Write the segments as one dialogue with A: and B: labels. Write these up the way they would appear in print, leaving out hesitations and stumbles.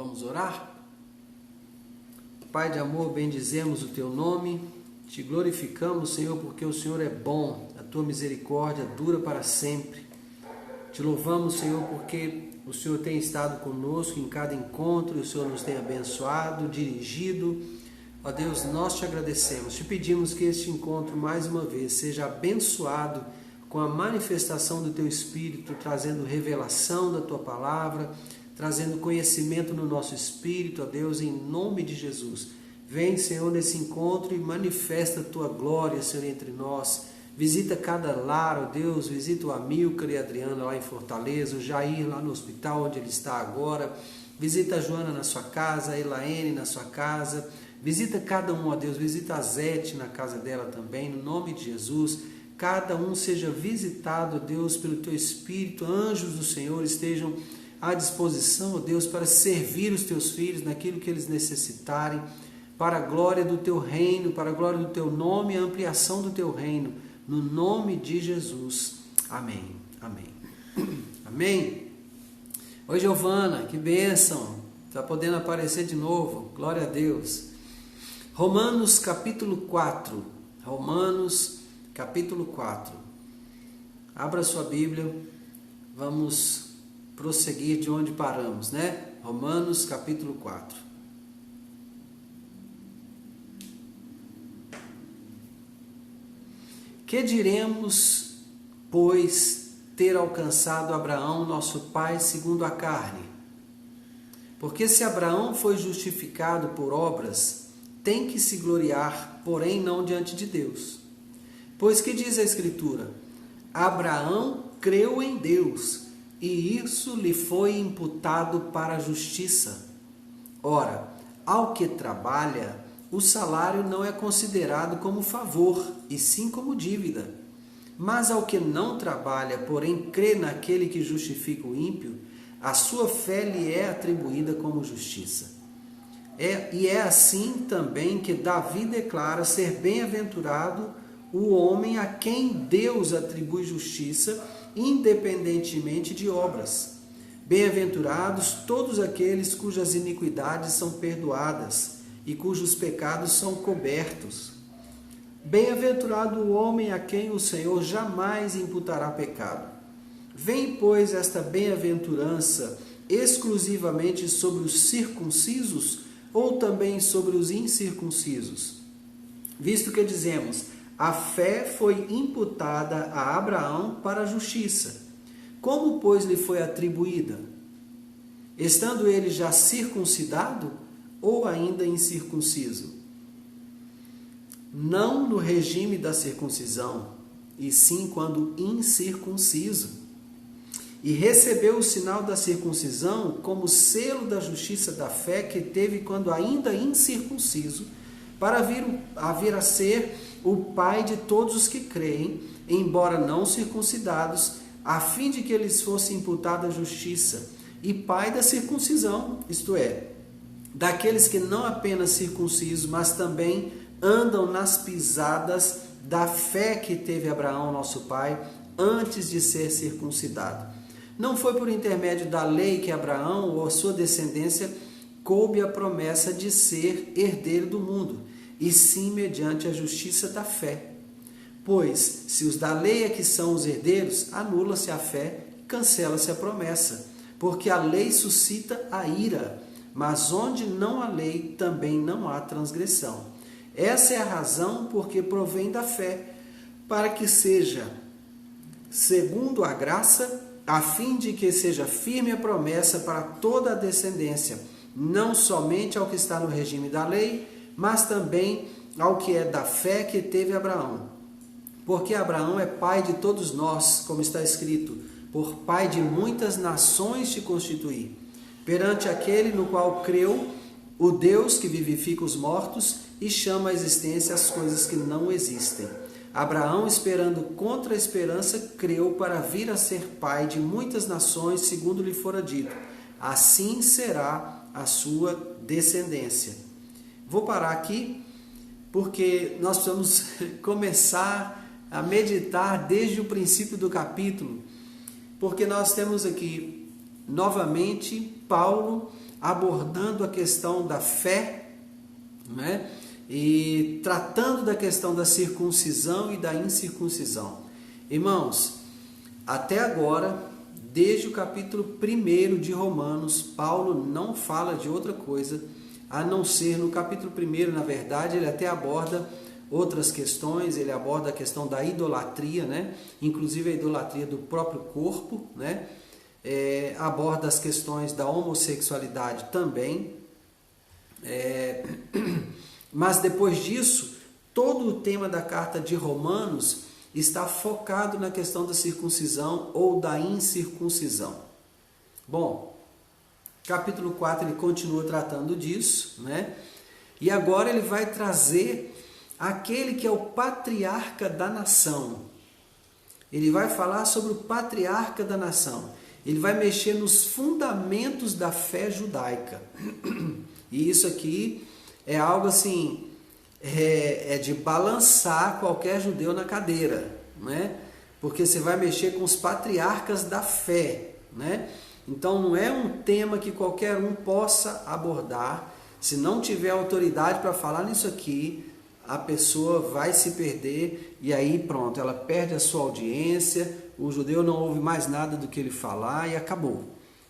A: Vamos orar? Pai de amor, bendizemos o Teu nome, Te glorificamos, Senhor, porque o Senhor é bom, a Tua misericórdia dura para sempre. Te louvamos, Senhor, porque o Senhor tem estado conosco em cada encontro, e o Senhor nos tem abençoado, dirigido. Ó Deus, nós Te agradecemos, Te pedimos que este encontro, mais uma vez, seja abençoado com a manifestação do Teu Espírito, trazendo revelação da Tua Palavra, trazendo conhecimento no nosso espírito, ó Deus, em nome de Jesus. Vem, Senhor, nesse encontro e manifesta a Tua glória, Senhor, entre nós. Visita cada lar, ó Deus, visita o Amilcar e a Adriana lá em Fortaleza, o Jair lá no hospital onde ele está agora. Visita a Joana na sua casa, a Elaine na sua casa. Visita cada um, ó Deus, visita a Zete na casa dela também, no nome de Jesus. Cada um seja visitado, ó Deus, pelo Teu Espírito. Anjos do Senhor estejam à disposição, ó Deus, para servir os Teus filhos naquilo que eles necessitarem, para a glória do Teu reino, para a glória do Teu nome e a ampliação do Teu reino, no nome de Jesus. Amém. Amém. Amém. Oi, Giovana, que bênção, está podendo aparecer de novo, glória a Deus. Romanos capítulo 4, Romanos capítulo 4, abra sua Bíblia, vamos prosseguir de onde paramos, né? Romanos capítulo 4. Que diremos, pois, ter alcançado Abraão, nosso pai, segundo a carne? Porque se Abraão foi justificado por obras, tem que se gloriar, porém não diante de Deus. Pois que diz a Escritura? Abraão creu em Deus, e isso lhe foi imputado para a justiça. Ora, ao que trabalha, o salário não é considerado como favor, e sim como dívida. Mas ao que não trabalha, porém crê naquele que justifica o ímpio, a sua fé lhe é atribuída como justiça. E é assim também que Davi declara ser bem-aventurado o homem a quem Deus atribui justiça, independentemente de obras. Bem-aventurados todos aqueles cujas iniquidades são perdoadas e cujos pecados são cobertos. Bem-aventurado o homem a quem o Senhor jamais imputará pecado. Vem, pois, esta bem-aventurança exclusivamente sobre os circuncisos ou também sobre os incircuncisos? Visto que dizemos, a fé foi imputada a Abraão para a justiça. Como, pois, lhe foi atribuída? Estando ele já circuncidado ou ainda incircunciso? Não no regime da circuncisão, e sim quando incircunciso. E recebeu o sinal da circuncisão como selo da justiça da fé que teve quando ainda incircunciso, para vir a ser o pai de todos os que creem, embora não circuncidados, a fim de que lhes fosse imputada a justiça, e pai da circuncisão, isto é, daqueles que não apenas circuncisos, mas também andam nas pisadas da fé que teve Abraão, nosso pai, antes de ser circuncidado. Não foi por intermédio da lei que Abraão ou a sua descendência coube a promessa de ser herdeiro do mundo, e sim mediante a justiça da fé. Pois, se os da lei é que são os herdeiros, anula-se a fé, cancela-se a promessa, porque a lei suscita a ira, mas onde não há lei, também não há transgressão. Essa é a razão porque provém da fé, para que seja segundo a graça, a fim de que seja firme a promessa para toda a descendência, não somente ao que está no regime da lei, mas também ao que é da fé que teve Abraão. Porque Abraão é pai de todos nós, como está escrito, por pai de muitas nações te constituí, perante aquele no qual creu, o Deus que vivifica os mortos e chama à existência as coisas que não existem. Abraão, esperando contra a esperança, creu para vir a ser pai de muitas nações, segundo lhe fora dito. Assim será a sua descendência. Vou parar aqui, porque nós precisamos começar a meditar desde o princípio do capítulo, porque nós temos aqui, novamente, Paulo abordando a questão da fé, né? E tratando da questão da circuncisão e da incircuncisão. Irmãos, até agora, desde o capítulo 1 de Romanos, Paulo não fala de outra coisa, a não ser no capítulo 1, na verdade, ele até aborda outras questões, ele aborda a questão da idolatria, né? Inclusive a idolatria do próprio corpo, né? Aborda as questões da homossexualidade também. Mas depois disso, todo o tema da carta de Romanos está focado na questão da circuncisão ou da incircuncisão. Bom, capítulo 4 ele continua tratando disso, né? E agora ele vai trazer aquele que é o patriarca da nação. Ele vai falar sobre o patriarca da nação. Ele vai mexer nos fundamentos da fé judaica. E isso aqui é algo assim, é de balançar qualquer judeu na cadeira, né? Porque você vai mexer com os patriarcas da fé, né? Então não é um tema que qualquer um possa abordar. Se não tiver autoridade para falar nisso aqui, a pessoa vai se perder e aí pronto, ela perde a sua audiência, o judeu não ouve mais nada do que ele falar e acabou,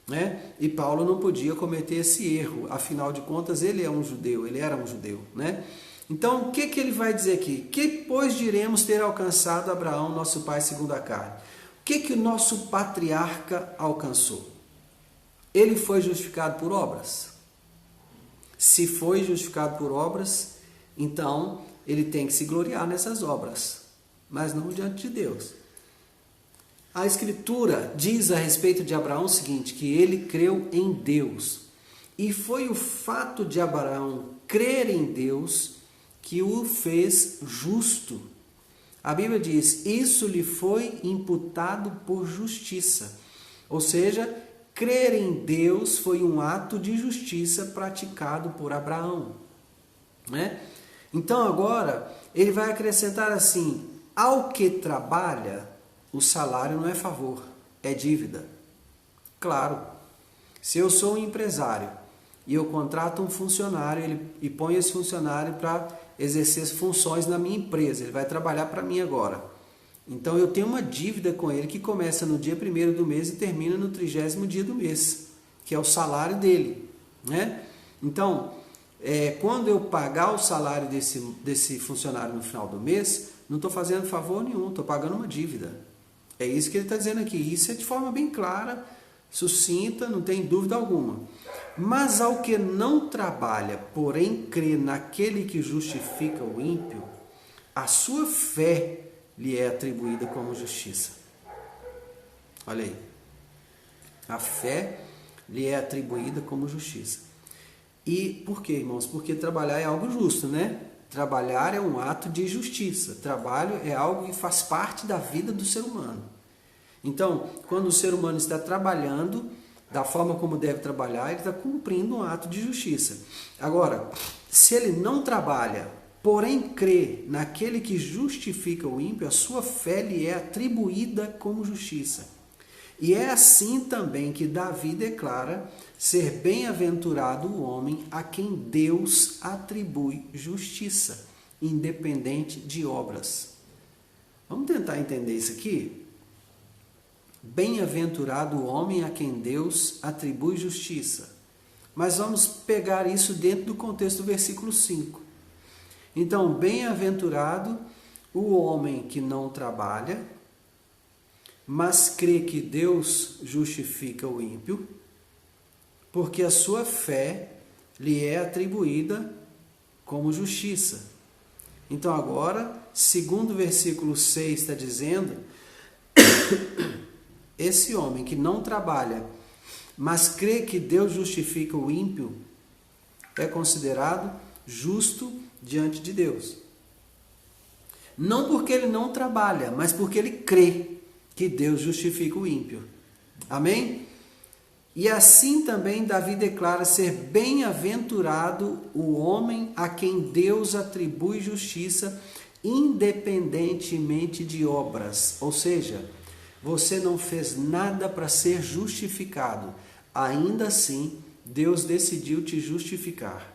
A: né? E Paulo não podia cometer esse erro, afinal de contas ele era um judeu, né? Então o que ele vai dizer aqui? Que pois diremos ter alcançado Abraão, nosso pai segundo a carne? O que o nosso patriarca alcançou? Ele foi justificado por obras? Se foi justificado por obras, então ele tem que se gloriar nessas obras, mas não diante de Deus. A Escritura diz a respeito de Abraão o seguinte, que ele creu em Deus. E foi o fato de Abraão crer em Deus que o fez justo. A Bíblia diz, isso lhe foi imputado por justiça. Ou seja, crer em Deus foi um ato de justiça praticado por Abraão, né? Então agora ele vai acrescentar assim, ao que trabalha, o salário não é favor, é dívida. Claro, se eu sou um empresário e eu contrato um funcionário e ponho esse funcionário para exercer as funções na minha empresa, ele vai trabalhar para mim agora. Então eu tenho uma dívida com ele que começa no dia 1º do mês e termina no 30º dia do mês, que é o salário dele, né? Então, quando eu pagar o salário desse funcionário no final do mês, não estou fazendo favor nenhum, estou pagando uma dívida. É isso que ele está dizendo aqui. Isso é de forma bem clara, sucinta, não tem dúvida alguma. Mas ao que não trabalha, porém crê naquele que justifica o ímpio, a sua fé lhe é atribuída como justiça. Olha aí. A fé lhe é atribuída como justiça. E por quê, irmãos? Porque trabalhar é algo justo, né? Trabalhar é um ato de justiça. Trabalho é algo que faz parte da vida do ser humano. Então, quando o ser humano está trabalhando da forma como deve trabalhar, ele está cumprindo um ato de justiça. Agora, se ele não trabalha, porém crê naquele que justifica o ímpio, a sua fé lhe é atribuída como justiça. E é assim também que Davi declara ser bem-aventurado o homem a quem Deus atribui justiça, independente de obras. Vamos tentar entender isso aqui? Bem-aventurado o homem a quem Deus atribui justiça. Mas vamos pegar isso dentro do contexto do versículo 5. Então, bem-aventurado o homem que não trabalha, mas crê que Deus justifica o ímpio, porque a sua fé lhe é atribuída como justiça. Então agora, segundo o versículo 6 está dizendo, esse homem que não trabalha, mas crê que Deus justifica o ímpio, é considerado justo diante de Deus. Não porque ele não trabalha, mas porque ele crê que Deus justifica o ímpio. Amém? E assim também Davi declara ser bem-aventurado o homem a quem Deus atribui justiça, independentemente de obras. Ou seja, você não fez nada para ser justificado. Ainda assim, Deus decidiu te justificar.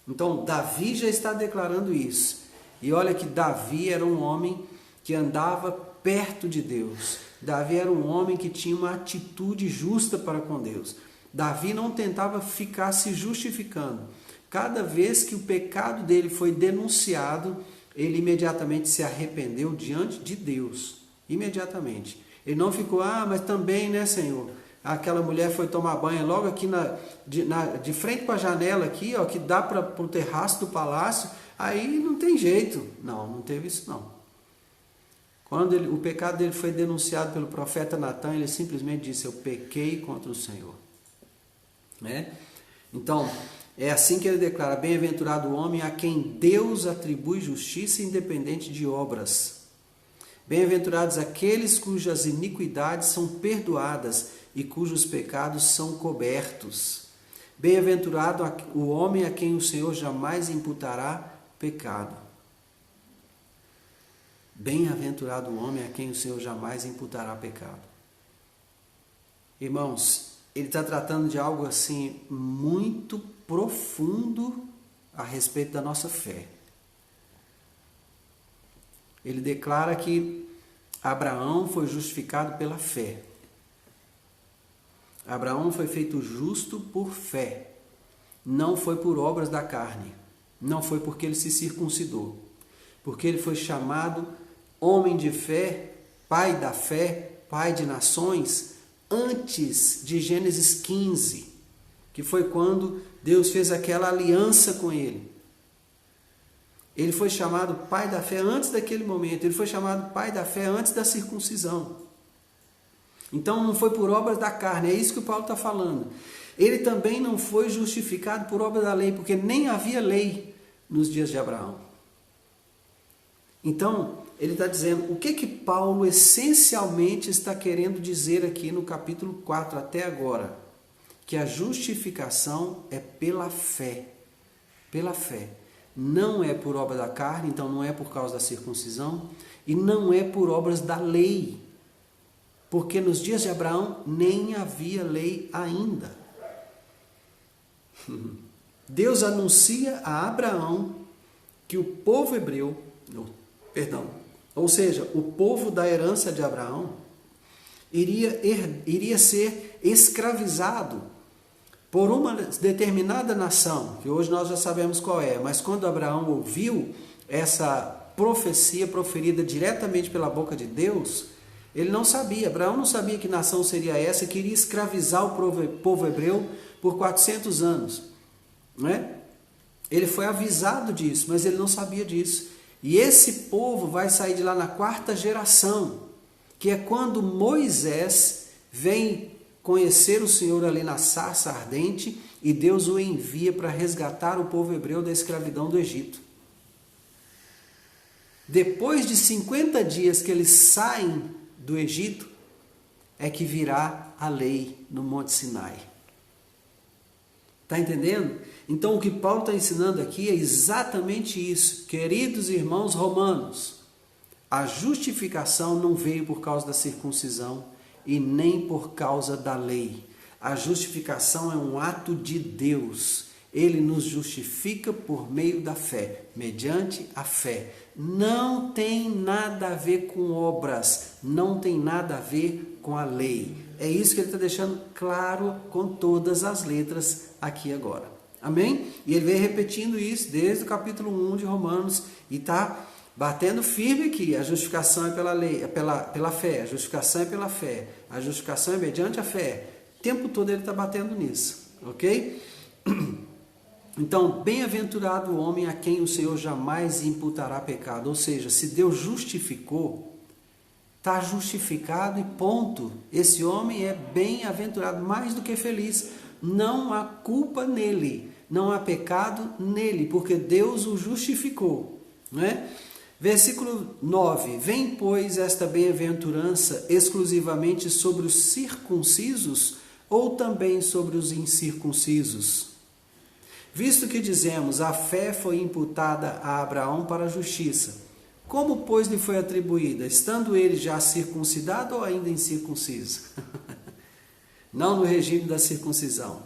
A: Então, Davi já está declarando isso. E olha que Davi era um homem que andava perto de Deus. Davi era um homem que tinha uma atitude justa para com Deus. Davi não tentava ficar se justificando. Cada vez que o pecado dele foi denunciado, ele imediatamente se arrependeu diante de Deus. Imediatamente. Ele não ficou, mas também, né, Senhor? Aquela mulher foi tomar banho logo aqui de frente para a janela aqui, ó, que dá para o terraço do palácio. Aí não tem jeito. Não teve isso não. Quando o pecado dele foi denunciado pelo profeta Natan, ele simplesmente disse, eu pequei contra o Senhor. Né? Então, é assim que ele declara, bem-aventurado o homem a quem Deus atribui justiça independente de obras. Bem-aventurados aqueles cujas iniquidades são perdoadas e cujos pecados são cobertos. Bem-aventurado o homem a quem o Senhor jamais imputará pecado. Bem-aventurado o homem a quem o Senhor jamais imputará pecado. Irmãos, ele está tratando de algo assim muito profundo a respeito da nossa fé. Ele declara que Abraão foi justificado pela fé. Abraão foi feito justo por fé. Não foi por obras da carne. Não foi porque ele se circuncidou. Porque ele foi chamado homem de fé, pai da fé, pai de nações, antes de Gênesis 15, que foi quando Deus fez aquela aliança com ele. Ele foi chamado pai da fé antes daquele momento. Ele foi chamado pai da fé antes da circuncisão. Então não foi por obras da carne, é isso que o Paulo está falando. Ele também não foi justificado por obra da lei, porque nem havia lei nos dias de Abraão. Então, ele está dizendo, o que Paulo essencialmente está querendo dizer aqui no capítulo 4 até agora? Que a justificação é pela fé. Pela fé. Não é por obra da carne, então não é por causa da circuncisão, e não é por obras da lei. Porque nos dias de Abraão nem havia lei ainda. Deus anuncia a Abraão que o povo hebreu, ou seja, o povo da herança de Abraão, iria ser escravizado por uma determinada nação, que hoje nós já sabemos qual é, mas quando Abraão ouviu essa profecia proferida diretamente pela boca de Deus, ele não sabia, Abraão não sabia que nação seria essa que iria escravizar o povo hebreu por 400 anos. Não é? Ele foi avisado disso, mas ele não sabia disso. E esse povo vai sair de lá na 4ª geração, que é quando Moisés vem conhecer o Senhor ali na sarça ardente e Deus o envia para resgatar o povo hebreu da escravidão do Egito. Depois de 50 dias que eles saem do Egito, é que virá a lei no Monte Sinai. Está entendendo? Então o que Paulo está ensinando aqui é exatamente isso. Queridos irmãos romanos, a justificação não veio por causa da circuncisão e nem por causa da lei. A justificação é um ato de Deus. Ele nos justifica por meio da fé, mediante a fé. Não tem nada a ver com obras, não tem nada a ver com a lei. É isso que ele está deixando claro com todas as letras aqui agora. Amém? E ele vem repetindo isso desde o capítulo 1 de Romanos e está batendo firme aqui. A justificação é pela lei, é pela fé, a justificação é pela fé, a justificação é mediante a fé. O tempo todo ele está batendo nisso, ok? Então, bem-aventurado o homem a quem o Senhor jamais imputará pecado. Ou seja, se Deus justificou, está justificado e ponto. Esse homem é bem-aventurado, mais do que feliz. Não há culpa nele, não há pecado nele, porque Deus o justificou. Não é? Versículo 9. Vem, pois, esta bem-aventurança exclusivamente sobre os circuncisos ou também sobre os incircuncisos? Visto que dizemos, a fé foi imputada a Abraão para a justiça. Como, pois, lhe foi atribuída? Estando ele já circuncidado ou ainda incircunciso? Não no regime da circuncisão.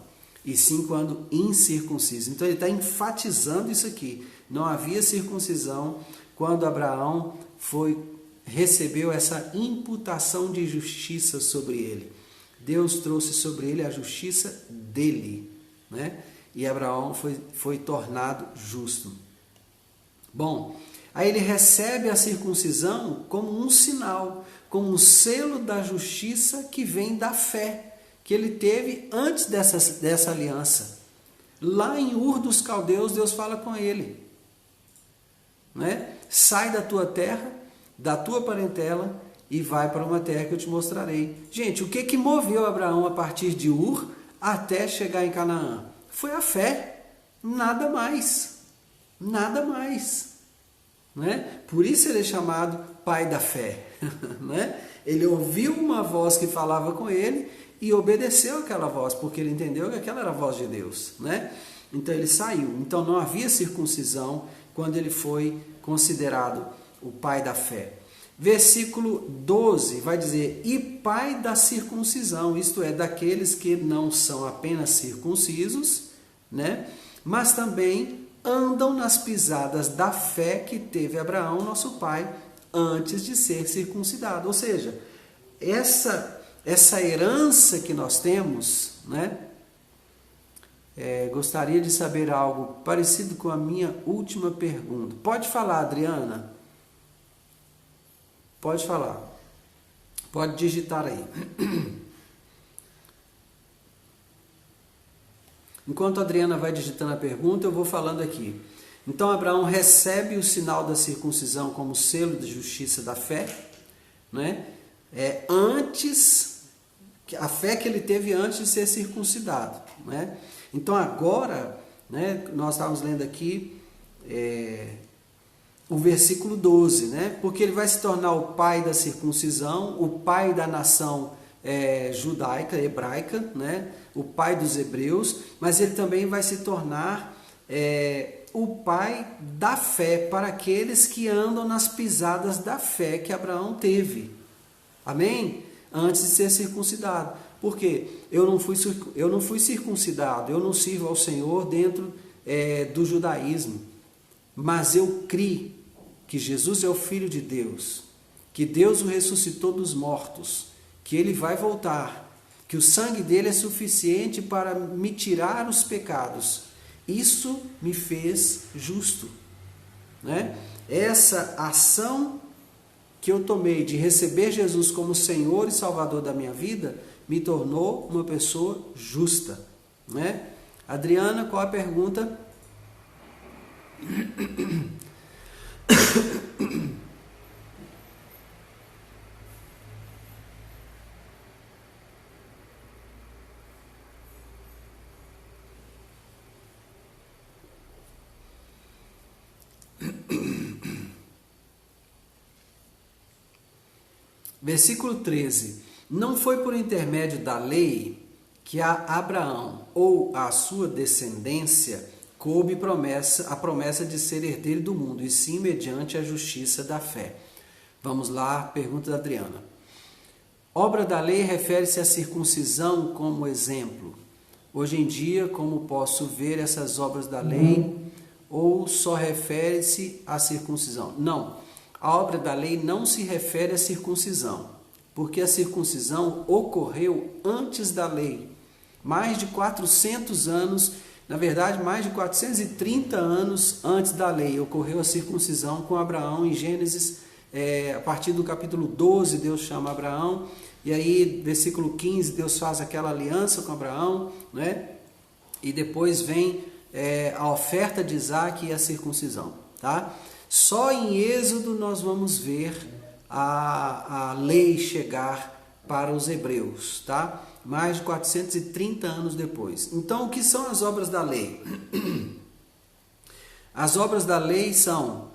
A: e sim quando incircunciso. Então ele está enfatizando isso aqui. Não havia circuncisão quando Abraão recebeu essa imputação de justiça sobre ele. Deus trouxe sobre ele a justiça dele, né? E Abraão foi tornado justo. Bom, aí ele recebe a circuncisão como um sinal, como um selo da justiça que vem da fé que ele teve antes dessa aliança. Lá em Ur dos Caldeus, Deus fala com ele, né? Sai da tua terra, da tua parentela e vai para uma terra que eu te mostrarei. Gente, o que moveu Abraão a partir de Ur até chegar em Canaã? Foi a fé, nada mais, nada mais, né? Por isso ele é chamado pai da fé, né? Ele ouviu uma voz que falava com ele e obedeceu aquela voz, porque ele entendeu que aquela era a voz de Deus, né? Então ele saiu. Então não havia circuncisão quando ele foi considerado o pai da fé. Versículo 12 vai dizer: e pai da circuncisão, isto é, daqueles que não são apenas circuncisos, né? Mas também andam nas pisadas da fé que teve Abraão, nosso pai, antes de ser circuncidado. Ou seja, essa herança que nós temos, né? Gostaria de saber algo parecido com a minha última pergunta. Pode falar, Adriana? Pode falar. Pode digitar aí. Enquanto a Adriana vai digitando a pergunta, eu vou falando aqui. Então, Abraão recebe o sinal da circuncisão como selo de justiça da fé, né? A fé que ele teve antes de ser circuncidado, né? Então, agora, né, nós estávamos lendo aqui o versículo 12, né? Porque ele vai se tornar o pai da circuncisão, o pai da nação judaica, hebraica, né? O pai dos hebreus, mas ele também vai se tornar o pai da fé para aqueles que andam nas pisadas da fé que Abraão teve. Amém? Antes de ser circuncidado. Porque eu não fui circuncidado, eu não sirvo ao Senhor dentro do judaísmo, mas eu criei que Jesus é o Filho de Deus, que Deus o ressuscitou dos mortos, que ele vai voltar, que o sangue dele é suficiente para me tirar os pecados. Isso me fez justo, né? Essa ação que eu tomei de receber Jesus como Senhor e Salvador da minha vida me tornou uma pessoa justa, né? Adriana, qual a pergunta? Versículo 13. Não foi por intermédio da lei que a Abraão ou a sua descendência coube a promessa de ser herdeiro do mundo, e sim mediante a justiça da fé. Vamos lá, pergunta da Adriana. Obra da lei refere-se à circuncisão como exemplo. Hoje em dia, como posso ver essas obras da lei, ou só refere-se à circuncisão? Não, a obra da lei não se refere à circuncisão, porque a circuncisão ocorreu antes da lei. Mais de 400 anos, na verdade, mais de 430 anos antes da lei, ocorreu a circuncisão com Abraão em Gênesis, a partir do capítulo 12, Deus chama Abraão, e aí, versículo 15, Deus faz aquela aliança com Abraão, né? E depois vem a oferta de Isaac e a circuncisão, tá? Só em Êxodo nós vamos ver a lei chegar para os hebreus, tá? Mais de 430 anos depois. Então, o que são as obras da lei? As obras da lei são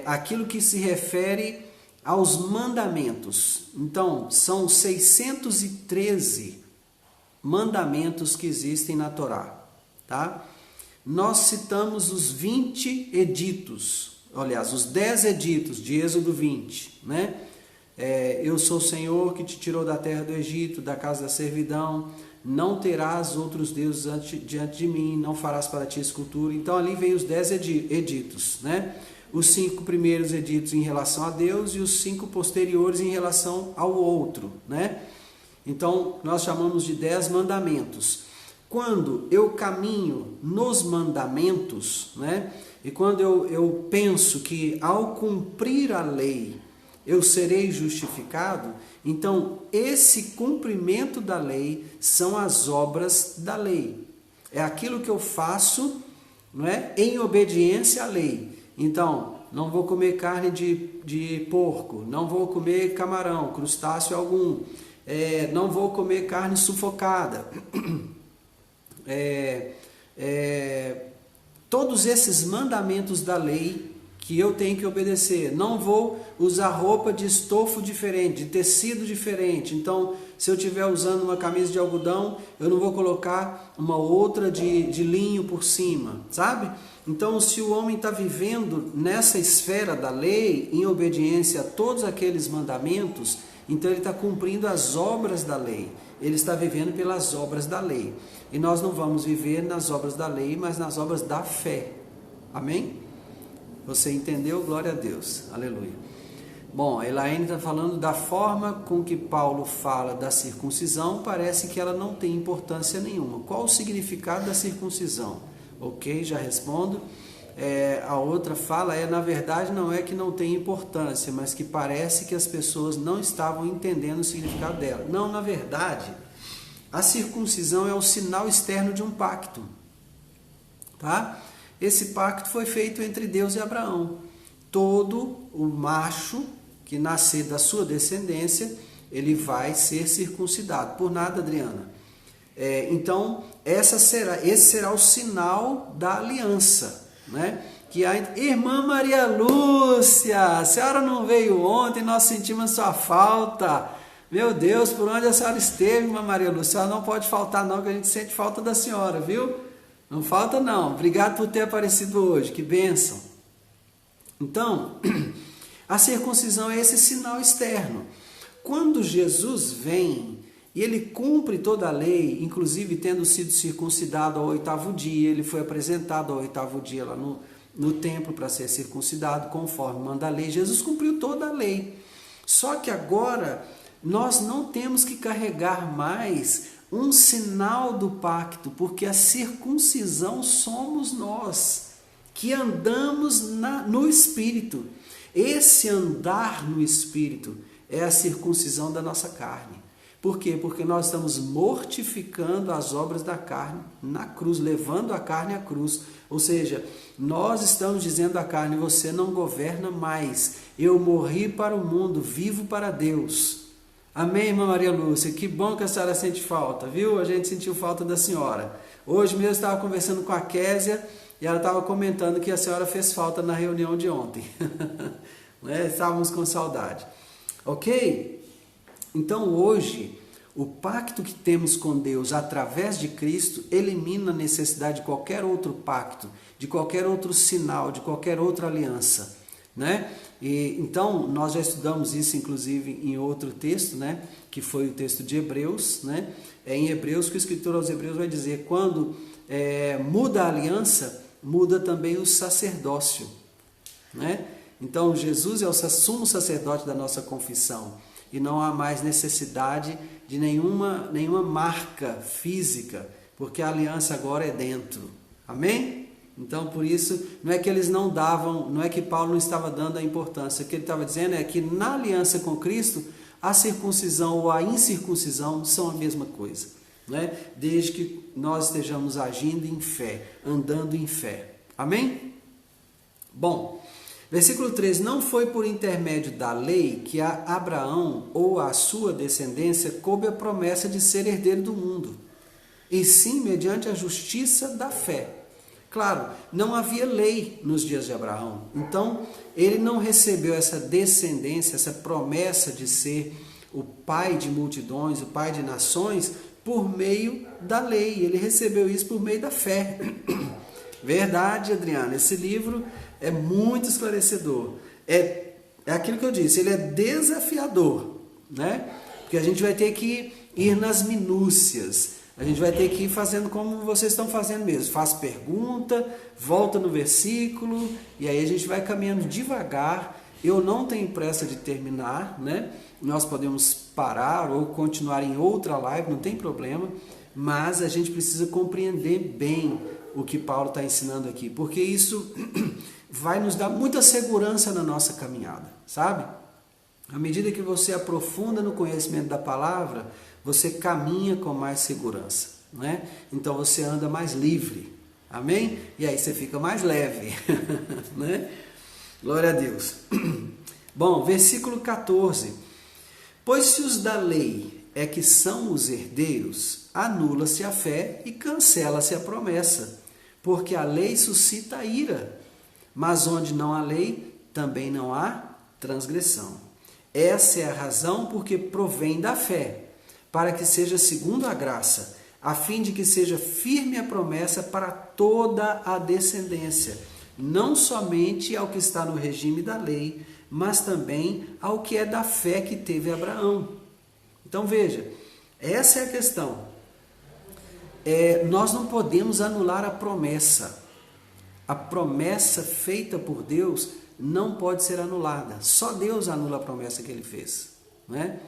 A: aquilo que se refere aos mandamentos. Então, são 613 mandamentos que existem na Torá, tá? Nós citamos os 20 editos, aliás, os 10 editos de Êxodo 20, né? Eu sou o Senhor que te tirou da terra do Egito, da casa da servidão, não terás outros deuses diante de mim, não farás para ti escultura. Então ali vem os 10 editos, né? Os 5 primeiros editos em relação a Deus e os 5 posteriores em relação ao outro, né? Então nós chamamos de 10 mandamentos. Quando eu caminho nos mandamentos, né? E quando eu penso que ao cumprir a lei eu serei justificado, então esse cumprimento da lei são as obras da lei. É aquilo que eu faço, não é, em obediência à lei. Então, não vou comer carne de porco, não vou comer camarão, crustáceo algum, não vou comer carne sufocada. Todos esses mandamentos da lei que eu tenho que obedecer. Não vou usar roupa de estofo diferente, de tecido diferente. Então, se eu estiver usando uma camisa de algodão, eu não vou colocar uma outra de linho por cima, sabe? Então, se o homem está vivendo nessa esfera da lei, em obediência a todos aqueles mandamentos, então ele está cumprindo as obras da lei. Ele está vivendo pelas obras da lei. E nós não vamos viver nas obras da lei, mas nas obras da fé. Amém? Você entendeu? Glória a Deus. Aleluia. Bom, a Elaine está falando da forma com que Paulo fala da circuncisão, parece que ela não tem importância nenhuma. Qual o significado da circuncisão? Ok, já respondo. A outra fala na verdade, não é que não tem importância, mas que parece que as pessoas não estavam entendendo o significado dela. Não, na verdade, a circuncisão é o sinal externo de um pacto. Tá? Esse pacto foi feito entre Deus e Abraão. Todo o macho que nascer da sua descendência, ele vai ser circuncidado. Por nada, Adriana. Então, esse será o sinal da aliança, né? Que a irmã Maria Lúcia, a senhora não veio ontem, nós sentimos sua falta. Meu Deus, por onde a senhora esteve, irmã Maria Lúcia? A senhora não pode faltar não, que a gente sente falta da senhora, viu? Não falta não. Obrigado por ter aparecido hoje. Que bênção. Então, a circuncisão é esse sinal externo. Quando Jesus vem e ele cumpre toda a lei, inclusive tendo sido circuncidado ao 8º dia, ele foi apresentado ao 8º dia lá no templo para ser circuncidado, conforme manda a lei. Jesus cumpriu toda a lei. Só que agora nós não temos que carregar mais um sinal do pacto, porque a circuncisão somos nós, que andamos no Espírito. Esse andar no Espírito é a circuncisão da nossa carne. Por quê? Porque nós estamos mortificando as obras da carne na cruz, levando a carne à cruz. Ou seja, nós estamos dizendo à carne, você não governa mais. Eu morri para o mundo, vivo para Deus. Amém, irmã Maria Lúcia? Que bom que a senhora sente falta, viu? A gente sentiu falta da senhora. Hoje mesmo eu estava conversando com a Késia e ela estava comentando que a senhora fez falta na reunião de ontem. Estávamos com saudade. Ok? Então hoje, o pacto que temos com Deus através de Cristo elimina a necessidade de qualquer outro pacto, de qualquer outro sinal, de qualquer outra aliança, né? E então nós já estudamos isso inclusive em outro texto, né, que foi o texto de Hebreus, né? Em Hebreus, que o escritor aos Hebreus vai dizer, quando muda a aliança, muda também o sacerdócio, né? Então Jesus é o sumo sacerdote da nossa confissão e não há mais necessidade de nenhuma marca física, porque a aliança agora é dentro. Amém? Então, por isso, não é que eles não davam, não é que Paulo não estava dando a importância. O que ele estava dizendo é que na aliança com Cristo, a circuncisão ou a incircuncisão são a mesma coisa, né? Desde que nós estejamos agindo em fé, andando em fé. Amém? Bom, versículo 13. Não foi por intermédio da lei que a Abraão ou a sua descendência coube a promessa de ser herdeiro do mundo, e sim mediante a justiça da fé. Claro, não havia lei nos dias de Abraão, então ele não recebeu essa descendência, essa promessa de ser o pai de multidões, o pai de nações, por meio da lei. Ele recebeu isso por meio da fé. Verdade, Adriana, esse livro é muito esclarecedor. É aquilo que eu disse, ele é desafiador, né? Porque a gente vai ter que ir nas minúcias. A gente vai ter que ir fazendo como vocês estão fazendo mesmo. Faz pergunta, volta no versículo, e aí a gente vai caminhando devagar. Eu não tenho pressa de terminar, né? Nós podemos parar ou continuar em outra live, não tem problema, mas a gente precisa compreender bem o que Paulo está ensinando aqui, porque isso vai nos dar muita segurança na nossa caminhada, sabe? À medida que você aprofunda no conhecimento da palavra, você caminha com mais segurança, né? Então você anda mais livre, amém? E aí você fica mais leve, né? Glória a Deus. Bom, versículo 14. Pois se os da lei é que são os herdeiros, anula-se a fé e cancela-se a promessa, porque a lei suscita ira, mas onde não há lei, também não há transgressão. Essa é a razão porque provém da fé, para que seja segundo a graça, a fim de que seja firme a promessa para toda a descendência, não somente ao que está no regime da lei, mas também ao que é da fé que teve Abraão. Então veja, essa é a questão. Nós não podemos anular a promessa. A promessa feita por Deus não pode ser anulada. Só Deus anula a promessa que Ele fez, né?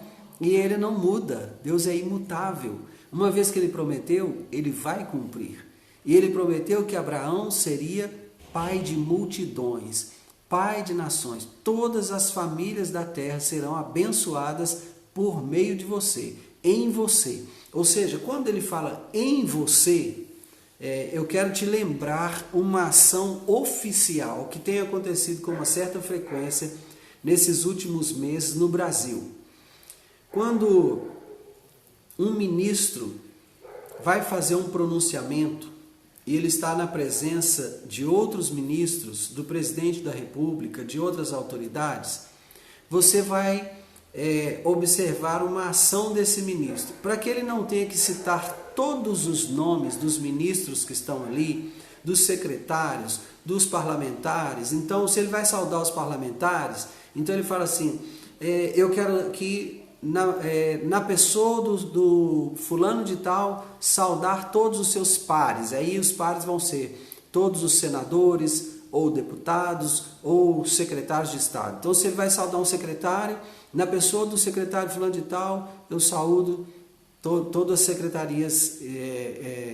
A: E Ele não muda. Deus é imutável. Uma vez que Ele prometeu, Ele vai cumprir. E Ele prometeu que Abraão seria pai de multidões, pai de nações. Todas as famílias da terra serão abençoadas por meio de você, em você. Ou seja, quando Ele fala em você, eu quero te lembrar uma ação oficial que tem acontecido com uma certa frequência nesses últimos meses no Brasil. Quando um ministro vai fazer um pronunciamento e ele está na presença de outros ministros, do presidente da República, de outras autoridades, você vai observar uma ação desse ministro, para que ele não tenha que citar todos os nomes dos ministros que estão ali, dos secretários, dos parlamentares. Então, se ele vai saudar os parlamentares, então ele fala assim, eu quero que na pessoa do fulano de tal, saudar todos os seus pares. Aí os pares vão ser todos os senadores, ou deputados, ou secretários de Estado. Então, se ele vai saudar um secretário, na pessoa do secretário fulano de tal, eu saúdo todas as secretarias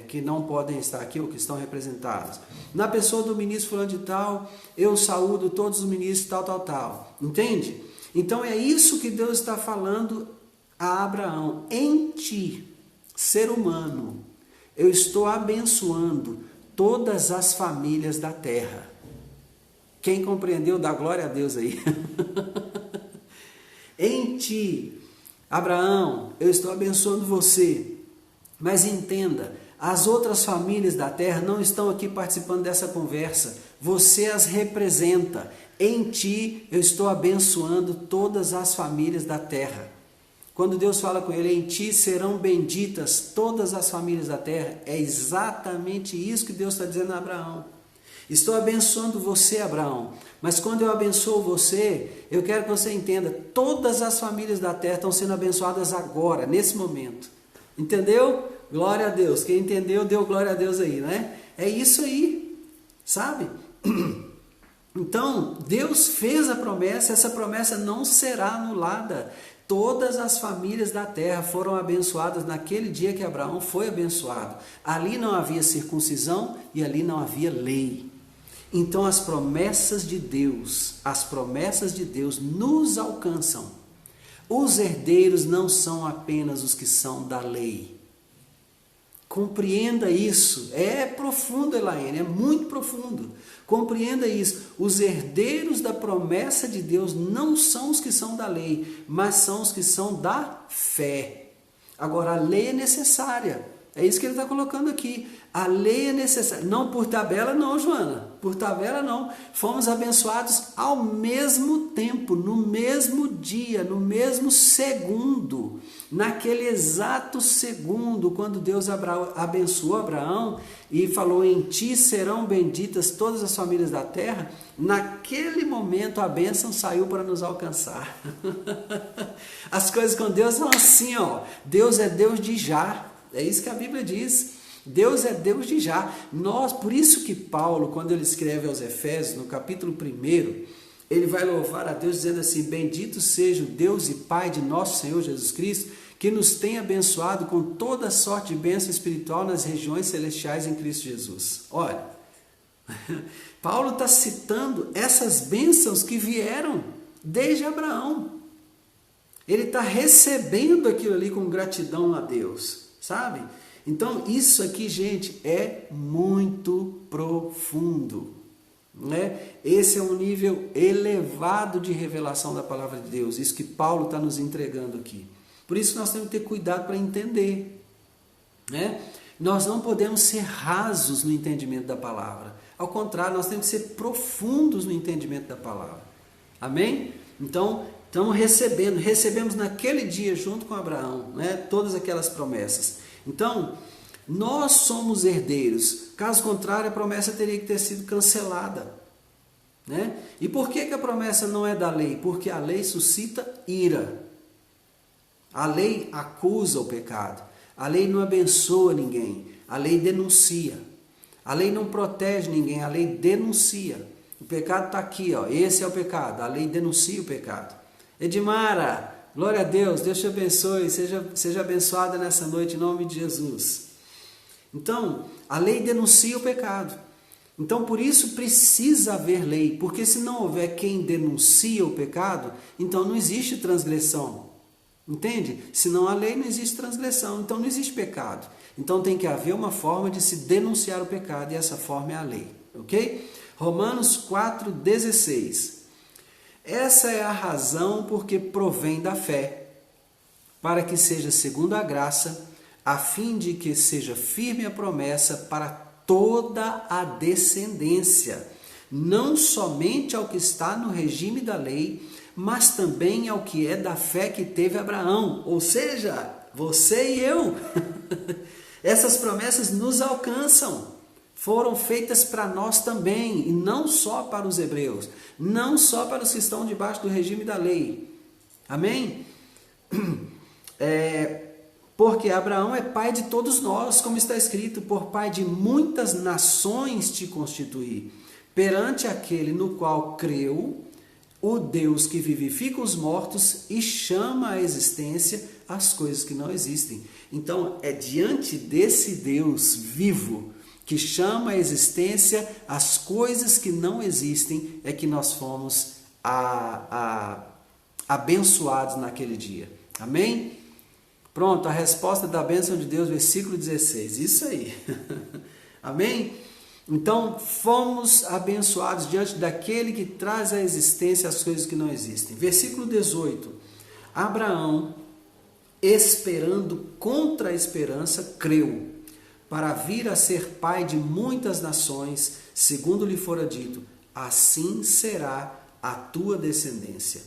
A: que não podem estar aqui ou que estão representadas. Na pessoa do ministro fulano de tal, eu saúdo todos os ministros tal. Entende? Então é isso que Deus está falando a Abraão. Em ti, ser humano, eu estou abençoando todas as famílias da terra. Quem compreendeu, dá glória a Deus aí. Em ti, Abraão, eu estou abençoando você. Mas entenda, as outras famílias da terra não estão aqui participando dessa conversa. Você as representa. Em ti, eu estou abençoando todas as famílias da terra. Quando Deus fala com ele, em ti serão benditas todas as famílias da terra, é exatamente isso que Deus está dizendo a Abraão. Estou abençoando você, Abraão, mas quando eu abençoo você, eu quero que você entenda, todas as famílias da terra estão sendo abençoadas agora, nesse momento. Entendeu? Glória a Deus. Quem entendeu, deu glória a Deus aí, né? É isso aí, sabe? Então, Deus fez a promessa, essa promessa não será anulada. Todas as famílias da terra foram abençoadas naquele dia que Abraão foi abençoado. Ali não havia circuncisão e ali não havia lei. Então as promessas de Deus nos alcançam. Os herdeiros não são apenas os que são da lei. Compreenda isso. É profundo, Elaine, é muito profundo. Compreenda isso. Os herdeiros da promessa de Deus não são os que são da lei, mas são os que são da fé. Agora, a lei é necessária. É isso que ele está colocando aqui. A lei é necessária. Não por tabela não, Joana. Por tabela não. Fomos abençoados ao mesmo tempo, no mesmo dia, no mesmo segundo. Naquele exato segundo, quando Deus abençoou Abraão e falou, em ti serão benditas todas as famílias da terra, naquele momento a bênção saiu para nos alcançar. As coisas com Deus são assim, ó. Deus é Deus de já. É isso que a Bíblia diz. Deus é Deus de já. Por isso que Paulo, quando ele escreve aos Efésios, no capítulo 1, ele vai louvar a Deus dizendo assim: bendito seja o Deus e Pai de nosso Senhor Jesus Cristo, que nos tem abençoado com toda sorte de bênção espiritual nas regiões celestiais em Cristo Jesus. Olha, Paulo está citando essas bênçãos que vieram desde Abraão. Ele está recebendo aquilo ali com gratidão a Deus, sabe? Então, isso aqui, gente, é muito profundo, né? Esse é um nível elevado de revelação da palavra de Deus, isso que Paulo está nos entregando aqui. Por isso nós temos que ter cuidado para entender, né? Nós não podemos ser rasos no entendimento da palavra. Ao contrário, nós temos que ser profundos no entendimento da palavra. Amém? Então, estamos recebemos naquele dia junto com Abraão, né, todas aquelas promessas. Então, nós somos herdeiros. Caso contrário, a promessa teria que ter sido cancelada, né? E por que a promessa não é da lei? Porque a lei suscita ira. A lei acusa o pecado. A lei não abençoa ninguém. A lei denuncia. A lei não protege ninguém. A lei denuncia. O pecado está aqui, ó. Esse é o pecado. A lei denuncia o pecado. Edmara, glória a Deus, Deus te abençoe, seja abençoada nessa noite em nome de Jesus. Então, a lei denuncia o pecado. Então, por isso precisa haver lei, porque se não houver quem denuncia o pecado, então não existe transgressão. Entende? Se não há lei, não existe transgressão, então não existe pecado. Então tem que haver uma forma de se denunciar o pecado, e essa forma é a lei. Ok? Romanos 4,16. Essa é a razão porque provém da fé, para que seja segundo a graça, a fim de que seja firme a promessa para toda a descendência, não somente ao que está no regime da lei, mas também ao que é da fé que teve Abraão, ou seja, você e eu. Essas promessas nos alcançam. Foram feitas para nós também, e não só para os hebreus, não só para os que estão debaixo do regime da lei. Amém? Porque Abraão é pai de todos nós, como está escrito: por pai de muitas nações te constituí, perante aquele no qual creu, o Deus que vivifica os mortos e chama à existência as coisas que não existem. Então, é diante desse Deus vivo, que chama à existência as coisas que não existem, é que nós fomos abençoados naquele dia. Amém? Pronto, a resposta da bênção de Deus, versículo 16. Isso aí. Amém? Então, fomos abençoados diante daquele que traz à existência as coisas que não existem. Versículo 18. Abraão, esperando contra a esperança, creu, para vir a ser pai de muitas nações, segundo lhe fora dito: assim será a tua descendência.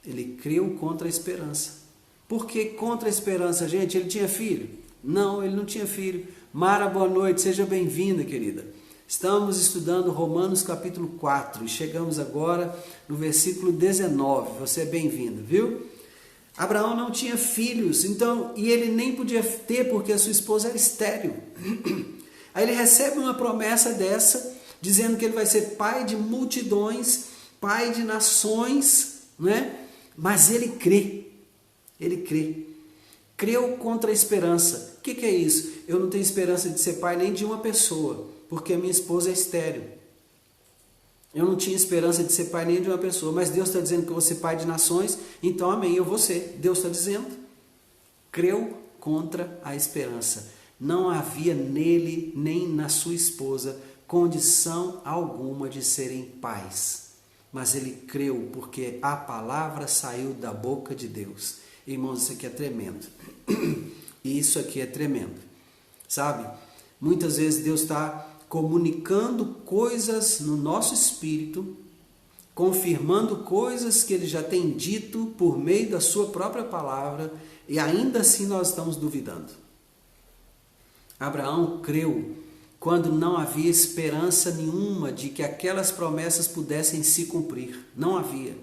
A: Ele creu contra a esperança. Por que contra a esperança, gente? Ele tinha filho? Não, ele não tinha filho. Mara, boa noite, seja bem-vinda, querida. Estamos estudando Romanos capítulo 4 e chegamos agora no versículo 19. Você é bem-vindo, viu? Abraão não tinha filhos, então, e ele nem podia ter porque a sua esposa era estéril. Aí ele recebe uma promessa dessa, dizendo que ele vai ser pai de multidões, pai de nações, né? Mas ele crê, creu contra a esperança. O que é isso? Eu não tenho esperança de ser pai nem de uma pessoa, porque a minha esposa é estéril. Eu não tinha esperança de ser pai nem de uma pessoa, mas Deus está dizendo que eu vou ser pai de nações, então amém, eu vou ser. Deus está dizendo. Creu contra a esperança. Não havia nele, nem na sua esposa, condição alguma de serem pais. Mas ele creu porque a palavra saiu da boca de Deus. Irmãos, isso aqui é tremendo. Isso aqui é tremendo. Sabe? Muitas vezes Deus está comunicando coisas no nosso espírito, confirmando coisas que ele já tem dito por meio da sua própria palavra, e ainda assim nós estamos duvidando. Abraão creu quando não havia esperança nenhuma de que aquelas promessas pudessem se cumprir. Não havia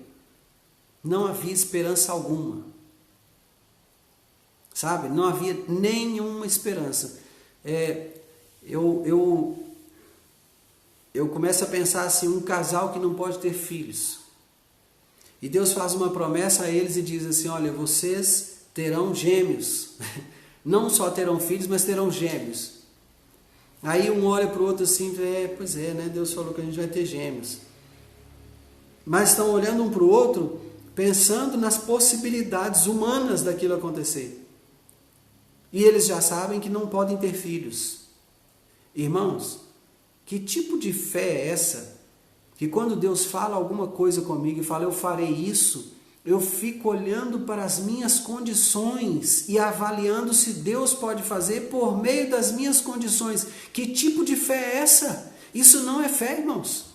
A: esperança alguma. sabe? Não havia nenhuma esperança. Eu começo a pensar assim, um casal que não pode ter filhos. E Deus faz uma promessa a eles e diz assim, olha, vocês terão gêmeos. Não só terão filhos, mas terão gêmeos. Aí um olha para o outro assim, pois é, né? Deus falou que a gente vai ter gêmeos. Mas estão olhando um para o outro, pensando nas possibilidades humanas daquilo acontecer. E eles já sabem que não podem ter filhos. Irmãos, que tipo de fé é essa? Que quando Deus fala alguma coisa comigo e fala, eu farei isso, eu fico olhando para as minhas condições e avaliando se Deus pode fazer por meio das minhas condições. Que tipo de fé é essa? Isso não é fé, irmãos.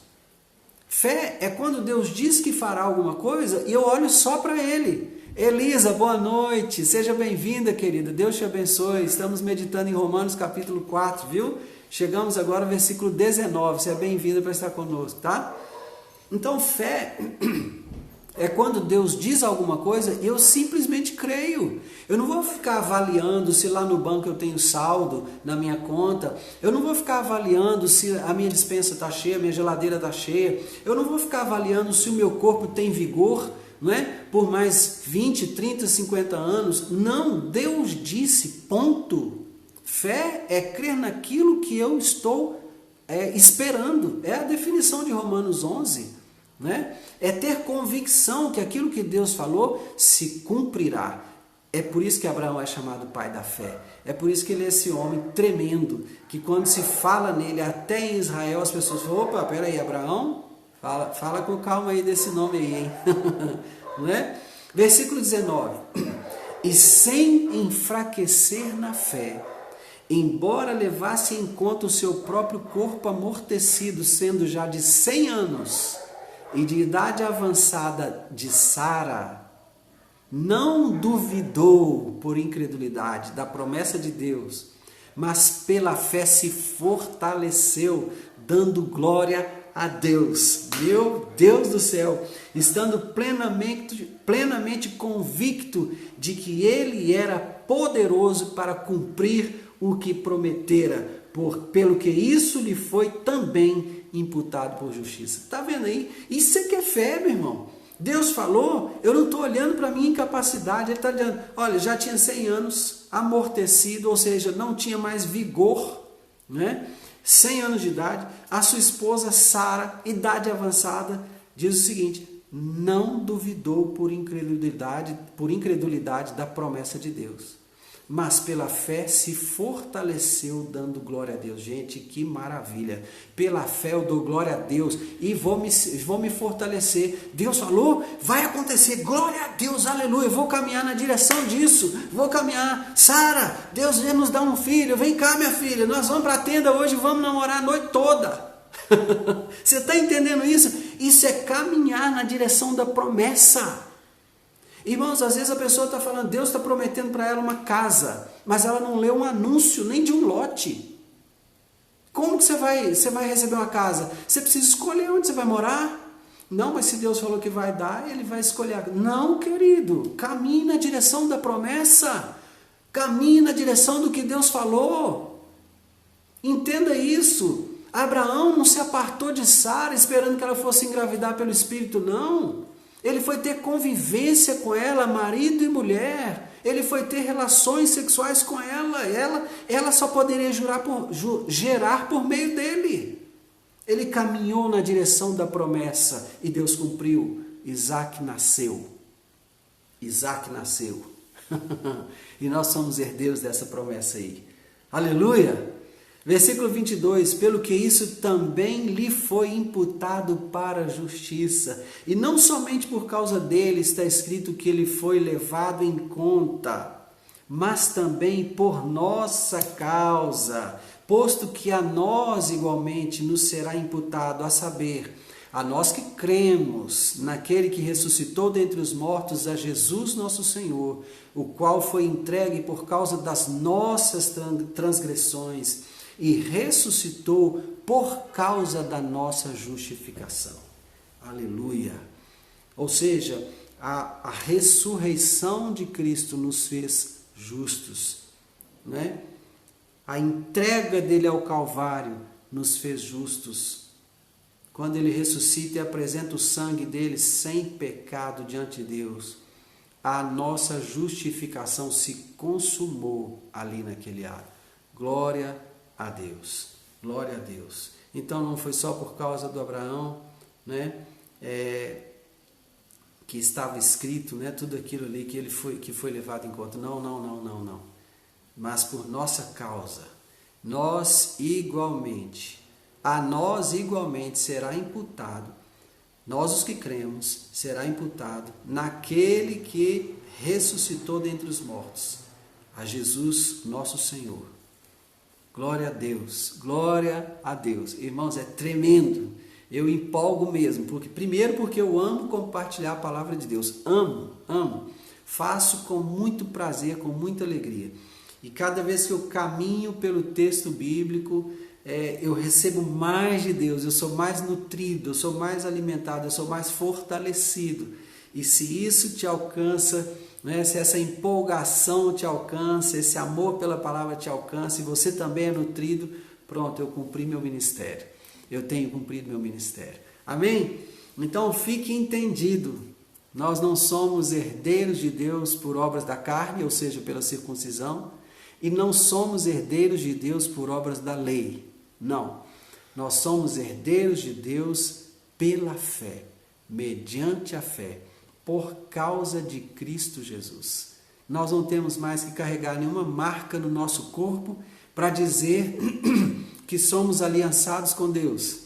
A: Fé é quando Deus diz que fará alguma coisa e eu olho só para Ele. Elisa, boa noite, seja bem-vinda, querida, Deus te abençoe. Estamos meditando em Romanos capítulo 4, viu? Chegamos agora ao versículo 19, você é bem-vinda para estar conosco, tá? Então, fé é quando Deus diz alguma coisa e eu simplesmente creio. Eu não vou ficar avaliando se lá no banco eu tenho saldo na minha conta. Eu não vou ficar avaliando se a minha despensa está cheia, a minha geladeira está cheia. Eu não vou ficar avaliando se o meu corpo tem vigor, não é? Por mais 20, 30, 50 anos. Não, Deus disse, ponto. Fé é crer naquilo que eu estou esperando. É a definição de Romanos 11. Né? É ter convicção que aquilo que Deus falou se cumprirá. É por isso que Abraão é chamado pai da fé. É por isso que ele é esse homem tremendo, que quando se fala nele, até em Israel, as pessoas falam, opa, peraí, Abraão? Fala com calma aí desse nome aí, hein? Não é? Versículo 19. E sem enfraquecer na fé, embora levasse em conta o seu próprio corpo amortecido, sendo já de 100 anos, e de idade avançada de Sara, não duvidou por incredulidade da promessa de Deus, mas pela fé se fortaleceu, dando glória a Deus. Meu Deus do céu, estando plenamente convicto de que Ele era poderoso para cumprir o que prometera, pelo que isso lhe foi também imputado por justiça. Está vendo aí? Isso é que é fé, meu irmão. Deus falou, eu não estou olhando para a minha incapacidade. Ele está dizendo, olha, já tinha 100 anos, amortecido, ou seja, não tinha mais vigor, né? 100 anos de idade. A sua esposa Sara, idade avançada, diz o seguinte, não duvidou por incredulidade da promessa de Deus, mas pela fé se fortaleceu, dando glória a Deus. Gente, que maravilha! Pela fé eu dou glória a Deus e vou me fortalecer. Deus falou, vai acontecer, glória a Deus, aleluia. Eu vou caminhar na direção disso, vou caminhar. Sara, Deus vai nos dar um filho, vem cá minha filha, nós vamos para a tenda hoje, vamos namorar a noite toda. Você está entendendo isso? Isso é caminhar na direção da promessa. Irmãos, às vezes a pessoa está falando, Deus está prometendo para ela uma casa, mas ela não leu um anúncio nem de um lote. Como que você vai receber uma casa? Você precisa escolher onde você vai morar? Não, mas se Deus falou que vai dar, Ele vai escolher. Não, querido, caminhe na direção da promessa, caminhe na direção do que Deus falou. Entenda isso. Abraão não se apartou de Sara esperando que ela fosse engravidar pelo Espírito, não. Ele foi ter convivência com ela, marido e mulher. Ele foi ter relações sexuais com ela. Ela só poderia gerar por meio dele. Ele caminhou na direção da promessa e Deus cumpriu. Isaac nasceu. Isaac nasceu. E nós somos herdeiros dessa promessa aí. Aleluia! Versículo 22, pelo que isso também lhe foi imputado para a justiça. E não somente por causa dele está escrito que ele foi levado em conta, mas também por nossa causa, posto que a nós igualmente nos será imputado, a saber, a nós que cremos naquele que ressuscitou dentre os mortos, a Jesus nosso Senhor, o qual foi entregue por causa das nossas transgressões, e ressuscitou por causa da nossa justificação. Aleluia! Ou seja, a ressurreição de Cristo nos fez justos, né? A entrega dele ao Calvário nos fez justos. Quando ele ressuscita e apresenta o sangue dele sem pecado diante de Deus, a nossa justificação se consumou ali naquele ato. Glória a Deus, glória a Deus. Então não foi só por causa do Abraão, né, que estava escrito, né, tudo aquilo ali que foi levado em conta. Não. Mas por nossa causa, a nós igualmente será imputado, nós os que cremos, será imputado naquele que ressuscitou dentre os mortos, a Jesus nosso Senhor. Glória a Deus, glória a Deus. Irmãos, é tremendo. Eu empolgo mesmo, primeiro porque eu amo compartilhar a palavra de Deus. Amo. Faço com muito prazer, com muita alegria. E cada vez que eu caminho pelo texto bíblico, eu recebo mais de Deus, eu sou mais nutrido, eu sou mais alimentado, eu sou mais fortalecido. E se isso te alcança, né, se essa empolgação te alcança, esse amor pela palavra te alcança, e você também é nutrido, pronto, eu cumpri meu ministério. Eu tenho cumprido meu ministério. Amém? Então fique entendido, nós não somos herdeiros de Deus por obras da carne, ou seja, pela circuncisão, e não somos herdeiros de Deus por obras da lei. Não, nós somos herdeiros de Deus pela fé, mediante a fé, por causa de Cristo Jesus. Nós não temos mais que carregar nenhuma marca no nosso corpo para dizer que somos aliançados com Deus.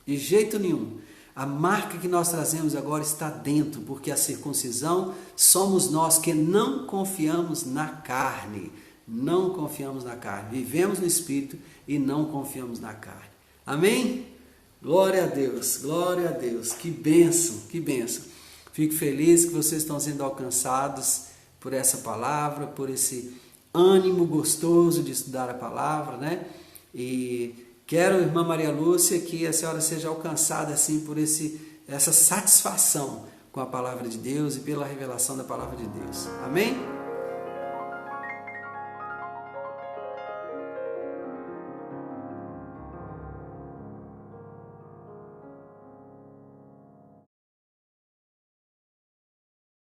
A: De jeito nenhum. A marca que nós trazemos agora está dentro, porque a circuncisão somos nós que não confiamos na carne. Não confiamos na carne. Vivemos no Espírito e não confiamos na carne. Amém? Glória a Deus, glória a Deus. Que bênção, que bênção. Fico feliz que vocês estão sendo alcançados por essa palavra, por esse ânimo gostoso de estudar a palavra, né? E quero, irmã Maria Lúcia, que a senhora seja alcançada assim por essa satisfação com a palavra de Deus e pela revelação da palavra de Deus. Amém?